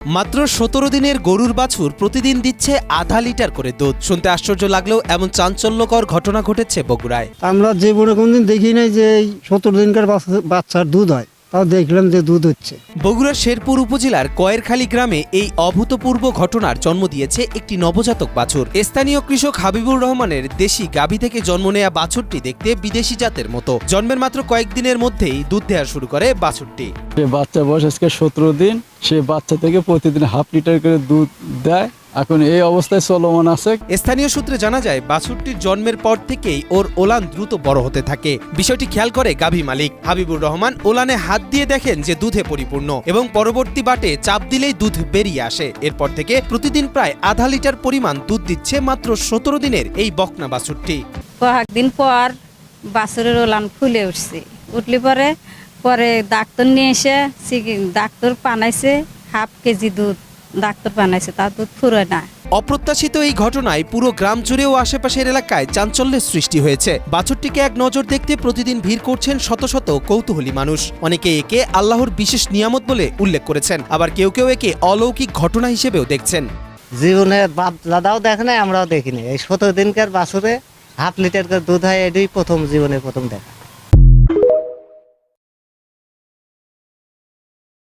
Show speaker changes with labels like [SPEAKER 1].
[SPEAKER 1] মাত্র ১৭ দিনের গরুর বাছুর প্রতিদিন দিচ্ছে আধা লিটার করে দুধ। শুনতে আশ্চর্য লাগলেও এমন চাঞ্চল্যকর ঘটনা ঘটেছে বগুড়ায়।
[SPEAKER 2] আমরা জীবনে কোনদিন দেখি নাই যে এই ১৭ দিনকার বাচ্চার দুধ হয়, তাও দেখলাম যে দুধ হচ্ছে।
[SPEAKER 1] বগুড়ার শেরপুর উপজেলার কয়েরখালী গ্রামে এই অভূতপূর্ব ঘটনার জন্ম দিয়েছে একটি নবজাতক বাছুর। স্থানীয় কৃষক হাবিবুর রহমানের দেশি গাভী থেকে জন্ম নেয়া বাছুরটি দেখতে বিদেশি জাতের মতো। জন্মের মাত্র কয়েকদিনের মধ্যেই দুধ দেওয়া শুরু করে বাছুরটি।
[SPEAKER 3] সে বাচ্চা বয়স আজকে ১৭ দিন। সে বাচ্চা থেকে প্রতিদিন হাফ লিটার করে দুধ দেয়। এখন এই অবস্থায় চলমান আছে।
[SPEAKER 1] স্থানীয় সূত্রে জানা যায় বাছুরটির জন্মের পর থেকেই ওর ওলান দ্রুত বড় হতে থাকে। বিষয়টি খেয়াল করে গাভী মালিক হাবিবুর রহমান ওলানে হাত দিয়ে দেখেন যে দুধে পরিপূর্ণ এবং পরবর্তী বাটে চাপ দিলেই দুধ বেরিয়ে আসে। এরপর থেকে প্রতিদিন প্রায় আধা লিটার পরিমাণ দুধ দিচ্ছে মাত্র ১৭ দিনের এই বকনা বাছুরটি।
[SPEAKER 4] কয়েকদিন পর বাছুরের ওলান ফুলে উঠলে পরে ডাক্তার নিয়ে এসে ডাক্তার বানাইছে হাফ কেজি দুধ। ডাক্তার বানাইছে তার দুধ ফুরোয় না।
[SPEAKER 1] অপ্রত্যাশিত এই ঘটনায় পুরো গ্রাম জুড়ে ও আশেপাশের এলাকায় চাঞ্চল্যের সৃষ্টি হয়েছে। বাছুরটিকে এক নজর দেখতে প্রতিদিন ভিড় করছেন শত শত কৌতূহলী মানুষ। অনেকে একে আল্লাহর বিশেষ নিয়ামত বলে উল্লেখ করেছেন, আবার কেউ কেউ একে অলৌকিক ঘটনা হিসেবেও দেখছেন।
[SPEAKER 5] জীবনে বাপ দাদাও দেখে নাই, আমরাও দেখিনি। এই ১৭ দিনকার বাছুরে হাফ লিটার করে দুধ হয়, এটাই জীবনে প্রথম দেখা।